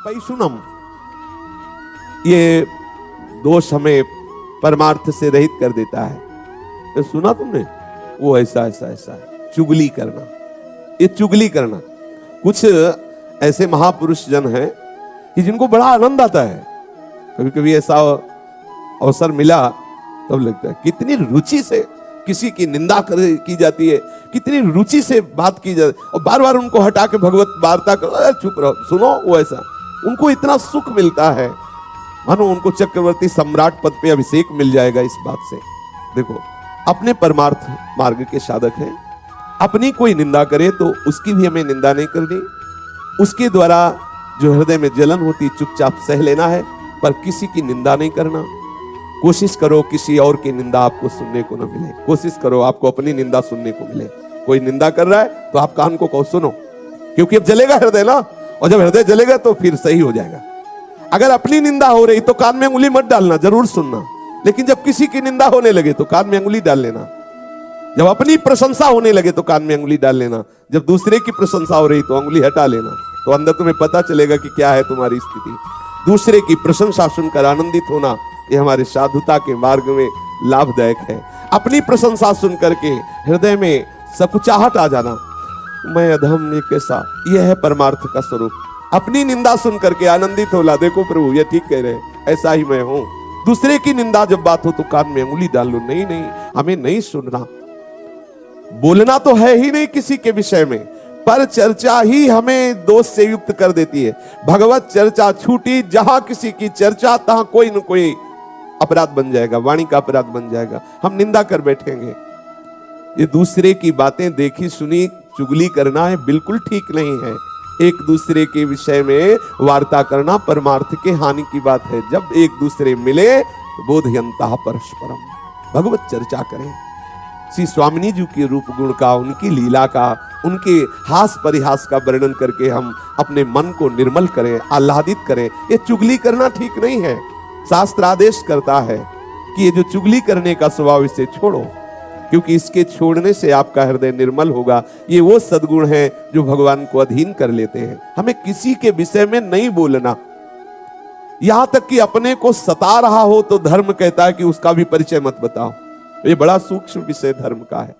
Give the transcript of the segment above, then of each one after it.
पैशुनम, ये दोष हमें परमार्थ से रहित कर देता है। तो सुना तुमने, वो ऐसा ऐसा ऐसा चुगली करना, ये चुगली करना। कुछ ऐसे महापुरुष जन हैं कि जिनको बड़ा आनंद आता है, कभी कभी ऐसा अवसर मिला तब लगता है कितनी रुचि से किसी की निंदा की जाती है, कितनी रुचि से बात की जाती है, और बार बार उनको हटा के भगवत वार्ता करो, चुप रहो, सुनो। वो ऐसा उनको इतना सुख मिलता है मानो उनको चक्रवर्ती सम्राट पद पे अभिषेक मिल जाएगा इस बात से। देखो, अपने परमार्थ मार्ग के साधक हैं, अपनी कोई निंदा करे तो उसकी भी हमें निंदा नहीं करनी, उसके द्वारा जो हृदय में जलन होती चुपचाप सह लेना है, पर किसी की निंदा नहीं करना। कोशिश करो किसी और की निंदा आपको सुनने को न मिले, कोशिश करो आपको अपनी निंदा सुनने को मिले। कोई निंदा कर रहा है तो आप कान को कहो सुनो, क्योंकि अब जलेगा हृदय ना, और जब हृदय जलेगा तो फिर सही हो जाएगा। अगर अपनी निंदा हो रही तो कान में उंगली मत डालना, जरूर सुनना, लेकिन जब किसी की निंदा होने लगे तो कान में उंगली डाल लेना। जब अपनी प्रशंसा होने लगे तो कान में उंगली डाल लेना, जब दूसरे की प्रशंसा हो रही तो उंगली हटा लेना, तो अंदर तुम्हें पता चलेगा कि क्या है तुम्हारी स्थिति। दूसरे की प्रशंसा सुनकर आनंदित होना, ये हमारे साधुता के मार्ग में लाभदायक है। अपनी प्रशंसा सुन करके हृदय में सकुचाहट आ जाना, मैं अधम ये कैसा, यह है परमार्थ का स्वरूप। अपनी निंदा सुन करके आनंदित होला, देखो प्रभु ये ठीक कह रहे, ऐसा ही मैं हूं। दूसरे की निंदा जब बात हो तो कान में उंगली डाल लो, नहीं नहीं हमें नहीं सुनना। बोलना तो है ही नहीं किसी के विषय में, पर चर्चा ही हमें दोष से युक्त कर देती है। भगवत चर्चा छूटी, जहां किसी की चर्चा तहां कोई न कोई अपराध बन जाएगा, वाणी का अपराध बन जाएगा, हम निंदा कर बैठेंगे। ये दूसरे की बातें देखी सुनी चुगली करना है, बिल्कुल ठीक नहीं है। एक दूसरे के विषय में वार्ता करना परमार्थ के हानि की बात है। जब एक दूसरे मिले तो बोधयंता परस्परम, भगवत चर्चा करें। श्री स्वामिनी जी के रूप गुण का, उनकी लीला का, उनके हास परिहास का वर्णन करके हम अपने मन को निर्मल करें, आह्लादित करें। ये चुगली करना ठीक नहीं है। शास्त्र आदेश करता है कि ये जो चुगली करने का स्वभाव, इसे छोड़ो, क्योंकि इसके छोड़ने से आपका हृदय निर्मल होगा। ये वो सद्गुण हैं जो भगवान को अधीन कर लेते हैं। हमें किसी के विषय में नहीं बोलना, यहां तक कि अपने को सता रहा हो तो धर्म कहता है कि उसका भी परिचय मत बताओ। ये बड़ा सूक्ष्म विषय धर्म का है।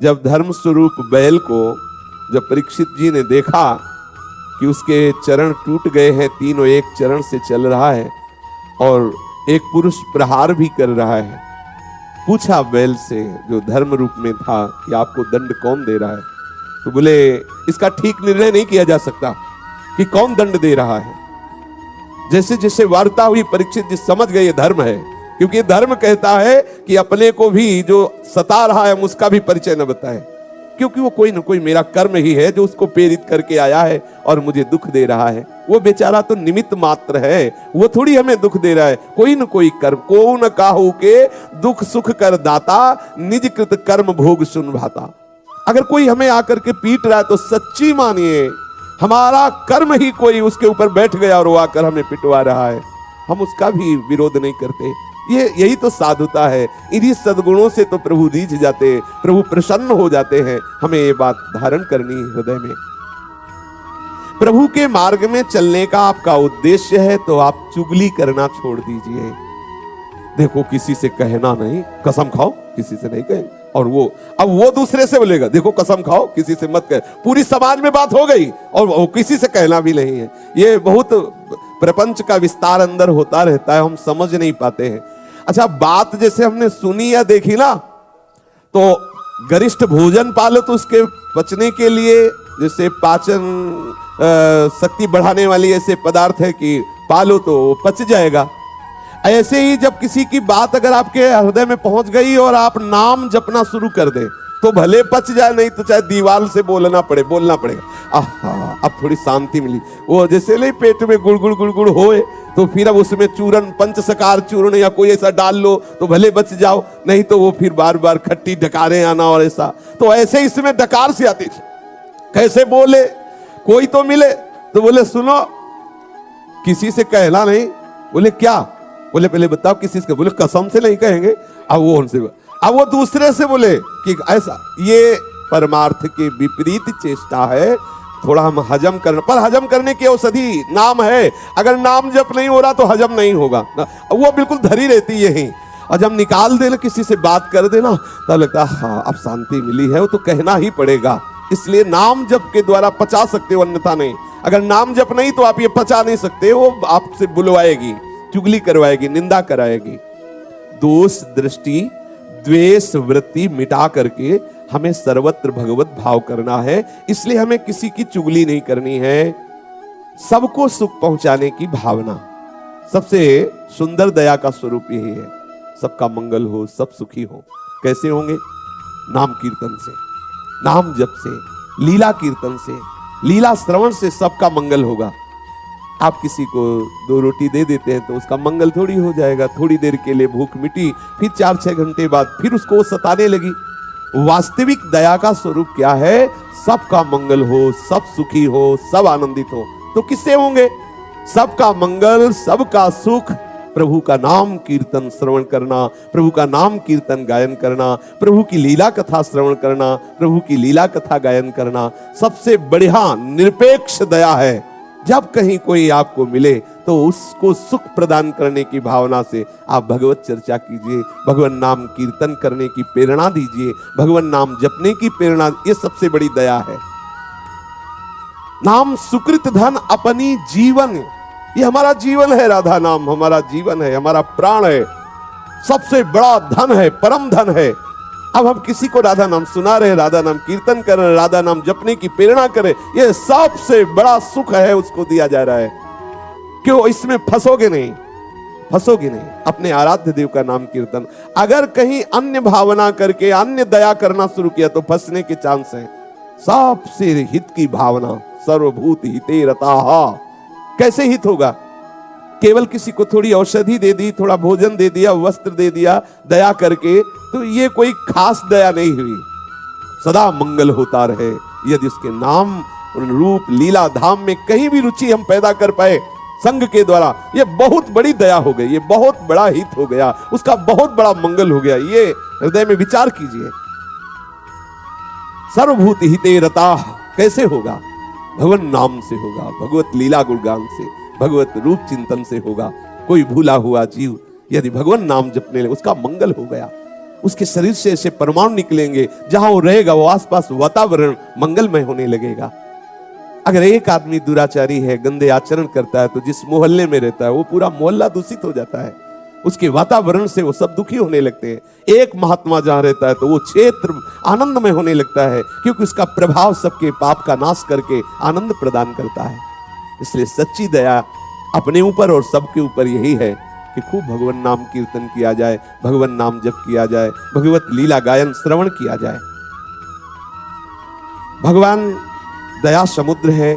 जब धर्म स्वरूप बैल को जब परीक्षित जी ने देखा कि उसके चरण टूट गए हैं, तीनों एक चरण से चल रहा है और एक पुरुष प्रहार भी कर रहा है, पूछा बैल से जो धर्म रूप में था कि आपको दंड कौन दे रहा है? तो बोले इसका ठीक निर्णय नहीं किया जा सकता कि कौन दंड दे रहा है। जैसे जैसे वार्ता हुई परीक्षित जी समझ गए ये धर्म है, क्योंकि धर्म कहता है कि अपने को भी जो सता रहा है उसका भी परिचय न बताए, क्योंकि वो कोई न कोई मेरा कर्म ही है जो उसको प्रेरित करके आया है और मुझे दुख दे रहा है। वो बेचारा तो निमित्त मात्र है, वो थोड़ी हमें दुख दे रहा है। कोई न कोई कर्म, को न काहू के दुख सुख कर दाता, निज कृत कर्म भोग सुन भाता। अगर कोई हमें आकर के पीट रहा है तो सच्ची मानिए हमारा कर्म ही कोई उसके ऊपर बैठ गया और वो आकर हमें पिटवा रहा है, हम उसका भी विरोध नहीं करते। यही तो साधुता है। इन्हीं सद्गुणों से तो प्रभु रीझ जाते, प्रभु प्रसन्न हो जाते हैं। हमें ये बात धारण करनी है हृदय में। प्रभु के मार्ग में चलने का आपका उद्देश्य है तो आप चुगली करना छोड़ दीजिए। देखो किसी से कहना नहीं, कसम खाओ किसी से नहीं कहे। और अब वो दूसरे से बोलेगा देखो कसम खाओ किसी से मत कहे। पूरी समाज में बात हो गई और वो किसी से कहना भी नहीं है। ये बहुत प्रपंच का विस्तार अंदर होता रहता है, हम समझ नहीं पाते हैं। अच्छा, बात जैसे हमने सुनी या देखी ना, तो गरिष्ठ भोजन पालो तो उसके पचने के लिए, जैसे पाचन शक्ति बढ़ाने वाली ऐसे पदार्थ है कि पालो तो वो पच जाएगा। ऐसे ही जब किसी की बात अगर आपके हृदय में पहुंच गई और आप नाम जपना शुरू कर दें तो भले पच जाए, नहीं तो चाहे दीवार से बोलना पड़ेगा। अब थोड़ी शांति मिली। वो जैसे नहीं पेट में गुड़ होए तो फिर अब उसमें चूरन, पंचसकार चूर्ण या कोई ऐसा डाल लो तो भले बच जाओ, नहीं तो वो फिर बार बार खट्टी डकारें आना और ऐसा। तो ऐसे इसमें डकार से आती, कैसे बोले, कोई तो मिले तो बोले सुनो किसी से कहना नहीं। बोले क्या? बोले पहले बताओ किसी से। बोले कसम से नहीं कहेंगे। अब वो दूसरे से बोले कि ऐसा, ये परमार्थ के विपरीत चेष्टा है। थोड़ा हम हजम करना, पर हजम करने की औषधि नाम है। अगर नाम जप नहीं हो रहा तो हजम नहीं होगा, वो बिल्कुल धरी रहती यही। और जब निकाल देना, किसी से बात कर देना, तब लगता है हाँ अब शांति मिली है, वो तो कहना ही पड़ेगा। इसलिए नाम जप के द्वारा पचा सकते हो, अन्यथा नहीं। अगर नाम जप नहीं तो आप ये पचा नहीं सकते, वो आपसे बुलवाएगी, चुगली करवाएगी, निंदा कराएगी। दोष दृष्टि द्वेष वृत्ति मिटा करके हमें सर्वत्र भगवत भाव करना है। इसलिए हमें किसी की चुगली नहीं करनी है। सबको सुख पहुंचाने की भावना, सबसे सुंदर दया का स्वरूप यही है। सबका मंगल हो, सब सुखी हो। कैसे होंगे? नाम कीर्तन से, नाम जप से, लीला कीर्तन से, लीला श्रवण से सबका मंगल होगा। आप किसी को 2 रोटी दे देते हैं तो उसका मंगल थोड़ी हो जाएगा। थोड़ी देर के लिए भूख मिटी, फिर 4-6 घंटे बाद फिर उसको सताने लगी। वास्तविक दया का स्वरूप क्या है? सबका मंगल हो, सब सुखी हो, सब आनंदित हो। तो किससे होंगे? सबका मंगल, सबका सुख, प्रभु का नाम कीर्तन श्रवण करना, प्रभु का नाम कीर्तन गायन करना, प्रभु की लीला कथा श्रवण करना, प्रभु की लीला कथा गायन करना सबसे बढ़िया निरपेक्ष दया है। जब कहीं कोई आपको मिले तो उसको सुख प्रदान करने की भावना से आप भगवत चर्चा कीजिए, भगवान नाम कीर्तन करने की प्रेरणा दीजिए, भगवान नाम जपने की प्रेरणा, ये सबसे बड़ी दया है। नाम सुकृत धन अपनी जीवन, ये हमारा जीवन है। राधा नाम हमारा जीवन है, हमारा प्राण है, सबसे बड़ा धन है, परम धन है। अब हम किसी को राधा नाम सुना रहे, राधा नाम कीर्तन कर रहे, राधा नाम जपने की प्रेरणा करें, ये सबसे बड़ा सुख है, उसको दिया जा रहा है। क्यों? इसमें फंसोगे नहीं, फंसोगे नहीं। अपने आराध्य देव का नाम कीर्तन, अगर कहीं अन्य भावना करके अन्य दया करना शुरू किया तो फंसने के चांस है। सबसे हित की भावना, सर्वभूत हिते रताहा। कैसे हित होगा? केवल किसी को थोड़ी औषधि दे दी, थोड़ा भोजन दे दिया, वस्त्र दे दिया दया करके, तो ये कोई खास दया नहीं हुई। सदा मंगल होता रहे यदि उसके नाम रूप लीला धाम में कहीं भी रुचि हम पैदा कर पाए संग के द्वारा, ये बहुत बड़ी दया हो गई, ये बहुत बड़ा हित हो गया, उसका बहुत बड़ा मंगल हो गया। ये हृदय में विचार कीजिए। सर्वभूत हिते रता कैसे होगा? भगवान नाम से होगा, भगवत लीला गुणगान से, भगवत रूप चिंतन से होगा। कोई भूला हुआ जीव यदि भगवान नाम जपने लगे, उसका मंगल हो गया। उसके शरीर से ऐसे परमाणु निकलेंगे, जहां वो रहेगा वो आसपास वातावरण मंगलमय होने लगेगा। अगर एक आदमी दुराचारी है, गंदे आचरण करता है, तो जिस मोहल्ले में रहता है वो पूरा मोहल्ला दूषित हो जाता है। उसके वातावरण से वो सब दुखी होने लगते हैं। एक महात्मा जहां रहता है तो वो क्षेत्र आनंदमय होने लगता है, क्योंकि उसका प्रभाव सबके पाप का नाश करके आनंद प्रदान करता है। इसलिए सच्ची दया अपने ऊपर और सबके ऊपर यही है कि खूब भगवान नाम कीर्तन किया जाए, भगवान नाम जप किया जाए, भगवत लीला गायन श्रवण किया जाए। भगवान दया समुद्र है।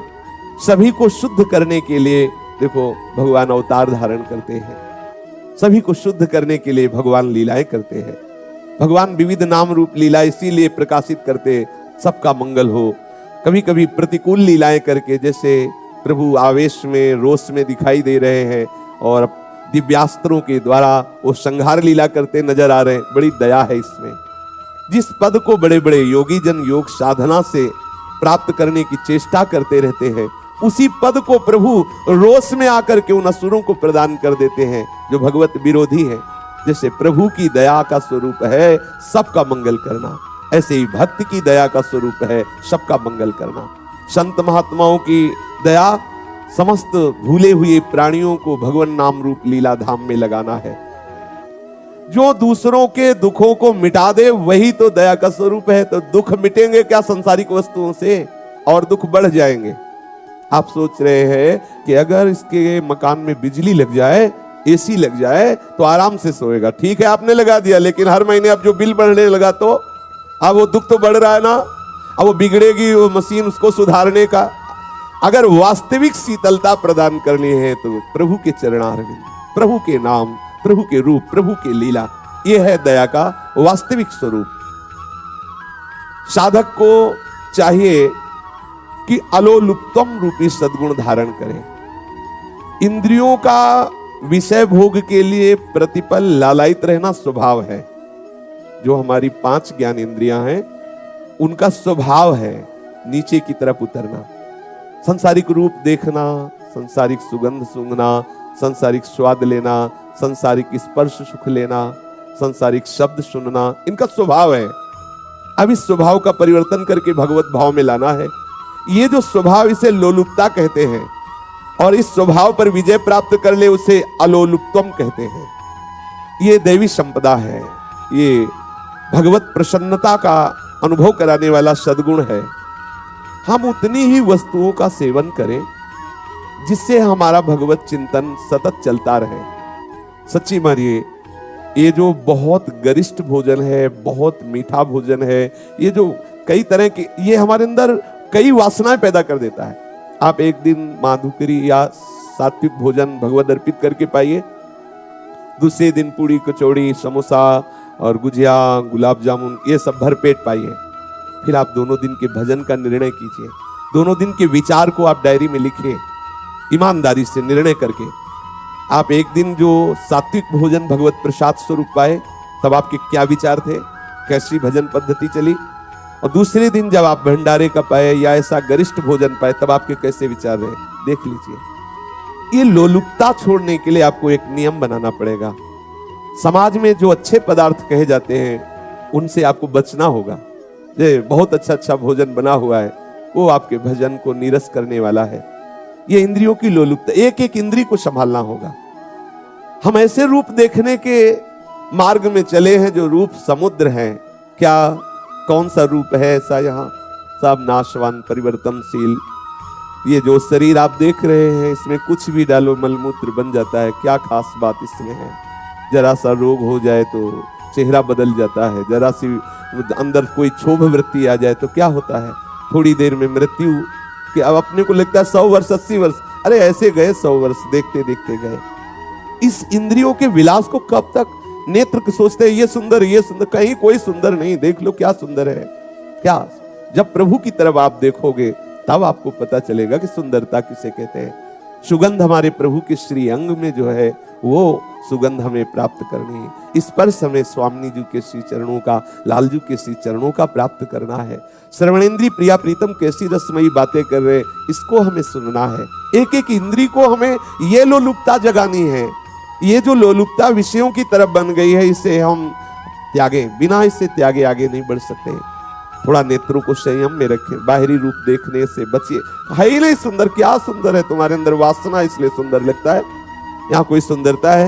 सभी को शुद्ध करने के लिए देखो भगवान अवतार धारण करते हैं, सभी को शुद्ध करने के लिए भगवान लीलाएं करते हैं। भगवान विविध नाम रूप लीला इसीलिए प्रकाशित करते, सबका मंगल हो। कभी कभी प्रतिकूल लीलाएं करके, जैसे प्रभु आवेश में रोष में दिखाई दे रहे हैं और दिव्यास्त्रों के द्वारा वो संहार लीला करते नजर आ रहे हैं। बड़ी दया है इसमें। जिस पद को बड़े बड़े योगी जन योग साधना से प्राप्त करने की चेष्टा करते रहते हैं, उसी पद को प्रभु रोष में आकर के उन असुरों को प्रदान कर देते हैं जो भगवत विरोधी हैं। जैसे प्रभु की दया का स्वरूप है सबका मंगल करना, ऐसे ही भक्त की दया का स्वरूप है सबका मंगल करना। संत महात्माओं की दया समस्त भूले हुए प्राणियों को भगवान नाम रूप लीला धाम में लगाना है। जो दूसरों के दुखों को मिटा दे वही तो दया का स्वरूप है। तो दुख मिटेंगे क्या सांसारिक वस्तुओं से, और दुख बढ़ जाएंगे। आप सोच रहे हैं कि अगर इसके मकान में बिजली लग जाए, एसी लग जाए तो आराम से सोएगा। ठीक है आपने लगा दिया, लेकिन हर महीने अब जो बिल बढ़ने लगा तो अब वो दुख तो बढ़ रहा है ना। अब वो बिगड़ेगी वो मशीन, उसको सुधारने का। अगर वास्तविक शीतलता प्रदान करनी है तो प्रभु के चरणारविंद, प्रभु के नाम, प्रभु के रूप, प्रभु के लीला, यह है दया का वास्तविक स्वरूप। साधक को चाहिए कि अलोलुप्तम रूपी सद्गुण धारण करें। इंद्रियों का विषय भोग के लिए प्रतिपल लालायित रहना स्वभाव है। जो हमारी 5 ज्ञान इंद्रियां हैं उनका स्वभाव है नीचे की तरफ उतरना। संसारिक रूप देखना, संसारिक सुगंध सूंघना, संसारिक स्वाद लेना, संसारिक स्पर्श सुख लेना, संसारिक शब्द सुनना, इनका स्वभाव है। अब इस स्वभाव का परिवर्तन करके भगवत भाव में लाना है। ये जो स्वभाव, इसे लोलुपता कहते हैं, और इस स्वभाव पर विजय प्राप्त कर ले उसे अलोलुप्तम कहते हैं। ये दैवी संपदा है, ये भगवत प्रसन्नता का अनुभव कराने वाला सद्गुण है। हम उतनी ही वस्तुओं का सेवन करें जिससे हमारा भगवत चिंतन सतत चलता रहे। सच्ची मानिए, ये जो बहुत गरिष्ठ भोजन है, बहुत मीठा भोजन है, ये जो कई तरह की, ये हमारे अंदर कई वासनाएं पैदा कर देता है। आप एक दिन माधुकरी या सात्विक भोजन भगवत अर्पित करके पाइए, दूसरे दिन पूड़ी कचौड़ी समोसा और गुजिया गुलाब जामुन ये सब भरपेट पाइए। फिर आप दोनों दिन के भजन का निर्णय कीजिए, दोनों दिन के विचार को आप डायरी में लिखिए, ईमानदारी से निर्णय करके। आप एक दिन जो सात्विक भोजन भगवत प्रसाद स्वरूप पाए, तब आपके क्या विचार थे, कैसी भजन पद्धति चली, और दूसरे दिन जब आप भंडारे का पाए या ऐसा गरिष्ठ भोजन पाए, तब आपके कैसे विचार रहे, देख लीजिए। ये लोलुपता छोड़ने के लिए आपको एक नियम बनाना पड़ेगा। समाज में जो अच्छे पदार्थ कहे जाते हैं उनसे आपको बचना होगा। ये बहुत अच्छा भोजन बना हुआ है, वो आपके भजन को नीरस करने वाला है। ये इंद्रियों की लोलुपता, एक एक इंद्री को संभालना होगा। हम ऐसे रूप देखने के मार्ग में चले हैं जो रूप समुद्र हैं। क्या कौन सा रूप है ऐसा, यहाँ सब नाशवान परिवर्तनशील। ये जो शरीर आप देख रहे हैं, इसमें कुछ भी डालो मलमूत्र बन जाता है। क्या खास बात इसमें है? जरा सा रोग हो जाए तो चेहरा बदल जाता है, जरा सी अंदर कोई क्षोभ वृत्ति आ जाए तो क्या होता है, थोड़ी देर में मृत्यु। कि अब अपने को लगता है 100 वर्ष 80 वर्ष, अरे ऐसे गए 100 वर्ष, देखते देखते गए। इस इंद्रियों के विलास को कब तक नेत्र सोचते हैं ये सुंदर ये सुंदर, कहीं कोई सुंदर नहीं, देख लो क्या सुंदर है। क्या जब प्रभु की तरफ आप देखोगे तब आपको पता चलेगा कि सुंदरता किसे कहते हैं। सुगंध हमारे प्रभु के श्री अंग में जो है वो सुगंध हमें प्राप्त करनी है। स्पर्श हमें स्वामी जी के श्री चरणों का, लालजू के श्री चरणों का प्राप्त करना है। श्रवणेन्द्री प्रिया प्रीतम कैसी रसमयी बातें कर रहे, इसको हमें सुनना है। एक एक इंद्री को हमें ये लोलुपता जगानी है। ये जो लोलुपता विषयों की तरफ बन गई है, इसे हम त्यागे, बिना इसे त्यागे आगे नहीं बढ़ सकते। थोड़ा नेत्रों को संयम में रखें, बाहरी रूप देखने से बचिए। है ही नहीं सुंदर, क्या सुंदर है तुम्हारे अंदर, वासना इसलिए सुंदर लगता है। यहाँ कोई सुंदरता है?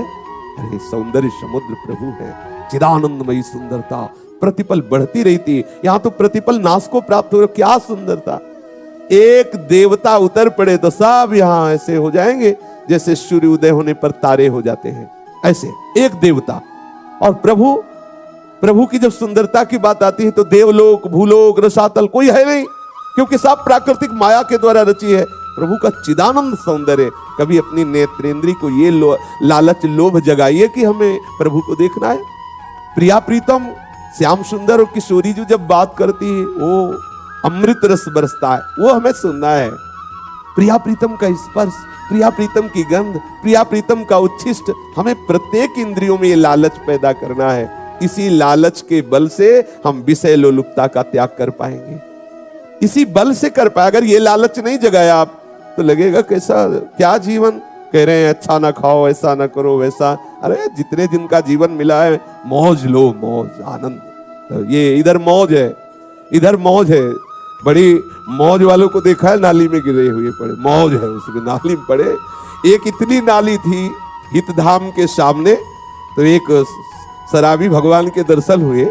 अरे सौंदर्य समुद्र प्रभु है, चिदानंदमयी सुंदरता प्रतिपल बढ़ती रहती। यहाँ तो प्रतिपल नाश को प्राप्त हो, क्या सुंदरता। एक देवता उतर पड़े तो सब यहाँ ऐसे हो जाएंगे जैसे सूर्य उदय होने पर तारे हो जाते हैं, ऐसे एक देवता। और प्रभु की जब सुंदरता की बात आती है तो देवलोक भूलोक रसातल कोई है नहीं, क्योंकि सब प्राकृतिक माया के द्वारा रची है। प्रभु का चिदानंद सौंदर्य। कभी अपनी नेत्रेंद्री को ये लालच लोभ जगाइए कि हमें प्रभु को देखना है। प्रिया प्रीतम श्याम सुंदर और किशोरी जी जब बात करती है, वो अमृत रस बरसता है, वो हमें सुनना है। प्रिया प्रीतम का स्पर्श, प्रिया प्रीतम की गंध, प्रिया प्रीतम का उच्छिष्ट, हमें प्रत्येक इंद्रियों में ये लालच पैदा करना है। इसी लालच के बल से हम विषय लोलुपता का त्याग कर पाएंगे, इसी बल से कर पाए। अगर ये लालच नहीं जगाया आप तो लगेगा कैसा क्या जीवन। कह रहे हैं अच्छा ना खाओ, ऐसा ना करो, वैसा। अरे जितने दिन का जीवन मिला है मौज लो, मौज आनंद। ये इधर मौज है, इधर मौज है। बड़ी मौज वालों को देखा है नाली में गिरे हुए पड़े, मौज है उसके नाली में पड़े। एक इतनी नाली थी हितधाम के सामने, तो एक शराबी भगवान के दर्शन हुए।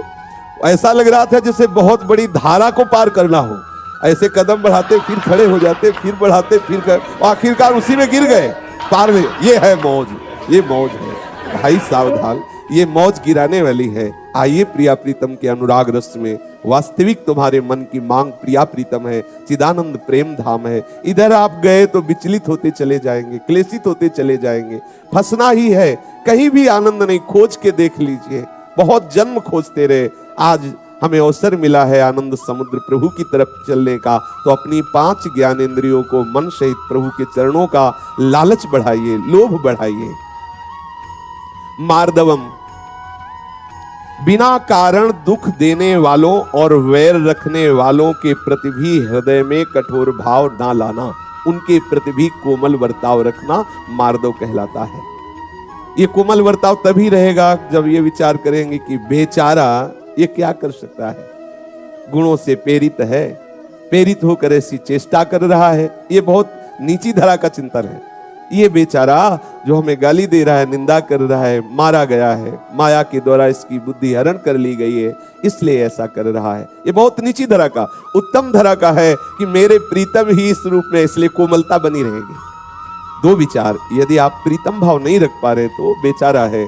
ऐसा लग रहा था जैसे बहुत बड़ी धारा को पार करना हो। ऐसे कदम बढ़ाते फिर खड़े हो जाते, फिर बढ़ाते फिर आखिरकार उसी में गिर गए पार में। ये है मौज, ये मौज है भाई, सावधान, ये मौज गिराने वाली है। आइए प्रिया प्रीतम के अनुराग रस में। वास्तविक तुम्हारे मन की मांग प्रिया प्रीतम है, चिदानंद प्रेम धाम है। इधर आप गए तो विचलित होते चले जाएंगे, क्लेशित होते चले जाएंगे, फंसना ही है। कहीं भी आनंद नहीं, खोज के देख लीजिए। बहुत जन्म खोजते रहे, आज हमें अवसर मिला है आनंद समुद्र प्रभु की तरफ चलने का। तो अपनी 5 ज्ञानेंद्रियों को मन सहित प्रभु के चरणों का लालच बढ़ाइए, लोभ बढ़ाइए। मार्दवम, बिना कारण दुख देने वालों और वैर रखने वालों के प्रति भी हृदय में कठोर भाव ना लाना। उनके प्रति भी कोमल बर्ताव रखना मार्दव कहलाता है। ये कोमल बर्ताव तभी रहेगा जब ये विचार करेंगे कि बेचारा ये क्या कर सकता है, गुणों से प्रेरित है, प्रेरित होकर ऐसी चेष्टा कर रहा है। ये बहुत नीची धरा का चिंतन है। ये बेचारा जो हमें गाली दे रहा है, निंदा कर रहा है, मारा गया है, माया के द्वारा इसकी बुद्धि हरण कर ली गई है, इसलिए ऐसा कर रहा है। ये बहुत नीची धरा का। उत्तम धरा का है कि मेरे प्रीतम ही इस रूप में, इसलिए कोमलता बनी रहेगी। दो विचार, यदि आप प्रीतम भाव नहीं रख पा रहे तो बेचारा है।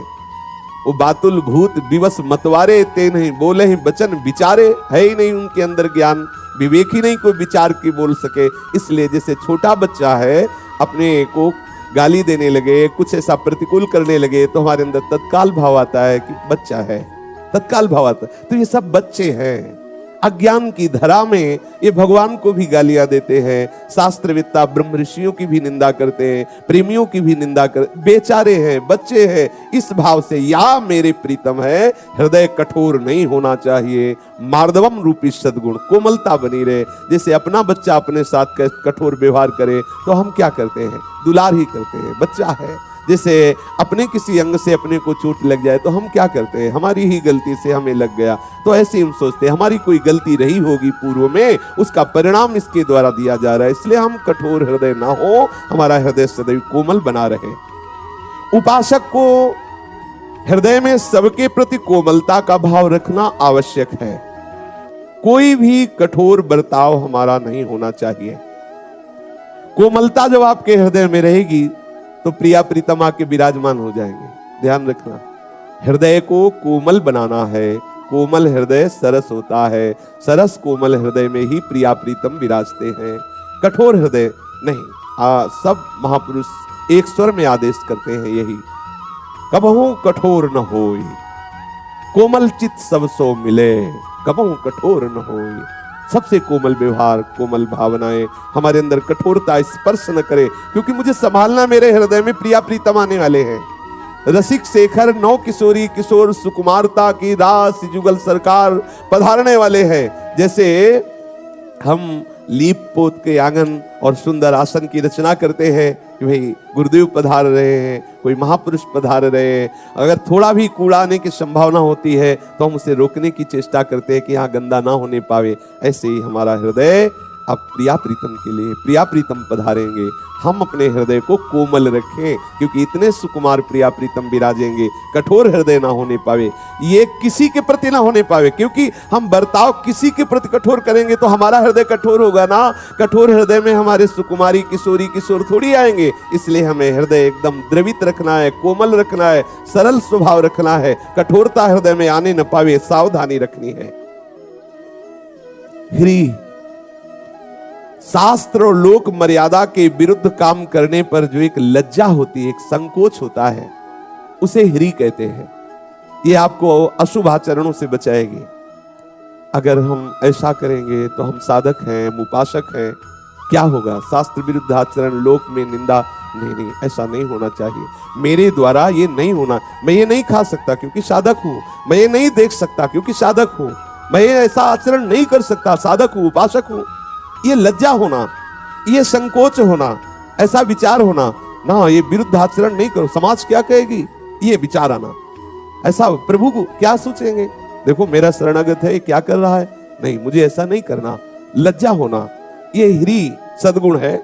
वो बातुल भूत दिवस मतवारे, ते नहीं बोले ही वचन विचारे, है ही नहीं उनके अंदर ज्ञान विवेक ही नहीं कोई विचार की बोल सके। इसलिए जैसे छोटा बच्चा है, अपने को गाली देने लगे, कुछ ऐसा प्रतिकूल करने लगे तो हमारे अंदर तत्काल भाव आता है कि बच्चा है, तत्काल भाव आता है। तो ये सब बच्चे हैं। अज्ञान की धरा में ये भगवान को भी गालियां देते हैं, शास्त्रवेत्ता ब्रह्म ऋषियों की भी निंदा करते हैं, प्रेमियों की भी निंदा कर, बेचारे हैं, बच्चे हैं। इस भाव से या मेरे प्रीतम है, हृदय कठोर नहीं होना चाहिए। मार्दवम रूपी सद्गुण, कोमलता बनी रहे। जैसे अपना बच्चा अपने साथ कठोर व्यवहार करे तो हम क्या करते हैं, दुलार ही करते हैं, बच्चा है। जैसे अपने किसी अंग से अपने को चोट लग जाए तो हम क्या करते हैं, हमारी ही गलती से हमें लग गया, तो ऐसे हम सोचते हैं हमारी कोई गलती रही होगी पूर्व में, उसका परिणाम इसके द्वारा दिया जा रहा है। इसलिए हम कठोर हृदय ना हो, हमारा हृदय सदैव कोमल बना रहे। उपासक को हृदय में सबके प्रति कोमलता का भाव रखना आवश्यक है। कोई भी कठोर बर्ताव हमारा नहीं होना चाहिए। कोमलता जब आपके हृदय में रहेगी तो प्रिया प्रीतम आके विराजमान हो जाएंगे। ध्यान रखना, हृदय को कोमल बनाना है। कोमल हृदय सरस होता है, सरस कोमल हृदय में ही प्रिया प्रीतम विराजते हैं, कठोर हृदय नहीं। सब महापुरुष एक स्वर में आदेश करते हैं यही, कबहू कठोर न होई, कोमल चित सब सो मिले, कबहू कठोर न होई। सबसे कोमल व्यवहार, कोमल भावनाएं, हमारे अंदर कठोरता स्पर्श न करे, क्योंकि मुझे संभालना, मेरे हृदय में प्रिया प्रीतम आने वाले हैं। रसिक शेखर नौ किशोरी किशोर सुकुमारता की रास जुगल सरकार पधारने वाले हैं। जैसे हम लीप पोत के आंगन और सुंदर आसन की रचना करते हैं कि भाई गुरुदेव पधार रहे हैं, कोई महापुरुष पधार रहे हैं। अगर थोड़ा भी कूड़ा आने की संभावना होती है तो हम उसे रोकने की चेष्टा करते हैं कि यहाँ गंदा ना होने पावे। ऐसे ही हमारा हृदय अब प्रिया प्रीतम के लिए, प्रिया प्रीतम पधारेंगे। हम अपने हृदय को कोमल रखें, क्योंकि इतने सुकुमार प्रिया प्रीतम विराजेंगे। कठोर हृदय ना होने पावे, ये किसी के प्रति ना होने पावे, क्योंकि हम बर्ताव किसी के प्रति कठोर करेंगे तो हमारा हृदय कठोर होगा ना। कठोर हृदय में हमारे सुकुमारी किशोरी किशोर थोड़ी आएंगे। इसलिए हमें हृदय एकदम द्रवित रखना है, कोमल रखना है, सरल स्वभाव रखना है। कठोरता हृदय में आने न पावे, सावधानी रखनी है। ह्री, शास्त्र और लोक मर्यादा के विरुद्ध काम करने पर जो एक लज्जा होती है, एक संकोच होता है, उसे ह्री कहते हैं। ये आपको अशुभ आचरणों से बचाएगी। अगर हम ऐसा करेंगे तो हम साधक हैं, हम उपासक हैं। क्या होगा, शास्त्र विरुद्ध आचरण, लोक में निंदा, नहीं, ऐसा नहीं होना चाहिए। मेरे द्वारा ये नहीं होना। मैं ये नहीं खा सकता क्योंकि साधक हूं, मैं ये नहीं देख सकता क्योंकि साधक हूं, मैं ये ऐसा आचरण नहीं कर सकता, साधक हूं, उपासक हूं। ये लज्जा होना, ये संकोच होना, ऐसा विचार होना ना, ये विरुद्ध आचरण नहीं करो, समाज क्या कहेगी, ये विचार आना। ऐसा प्रभु को क्या सोचेंगे, देखो मेरा शरणागत है, क्या कर रहा है, नहीं मुझे ऐसा नहीं करना। लज्जा होना, ये ह्री सद्गुण है।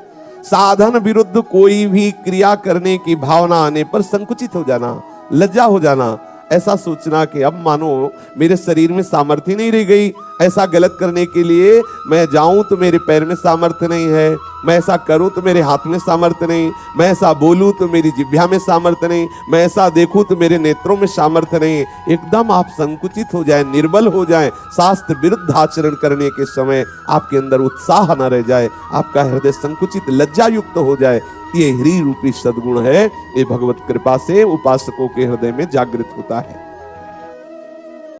साधन विरुद्ध कोई भी क्रिया करने की भावना आने पर संकुचित हो जाना, लज्जा हो जाना, ऐसा सोचना कि अब मानो मेरे शरीर में सामर्थ्य नहीं रह गई, ऐसा गलत करने के लिए मैं जाऊं तो मेरे पैर में सामर्थ्य नहीं है, मैं ऐसा करूं तो मेरे हाथ में सामर्थ्य नहीं, मैं ऐसा बोलूं तो मेरी जिह्वा में सामर्थ्य नहीं, मैं ऐसा देखूं तो मेरे नेत्रों में सामर्थ्य नहीं। एकदम आप संकुचित हो जाए, निर्बल हो जाए, शास्त्र विरुद्ध आचरण करने के समय आपके अंदर उत्साह न रह जाए, आपका हृदय संकुचित लज्जा युक्त हो जाए। ये ह्री रूपी सद्गुण है, ये भगवत कृपा से उपासकों के हृदय में जागृत होता है।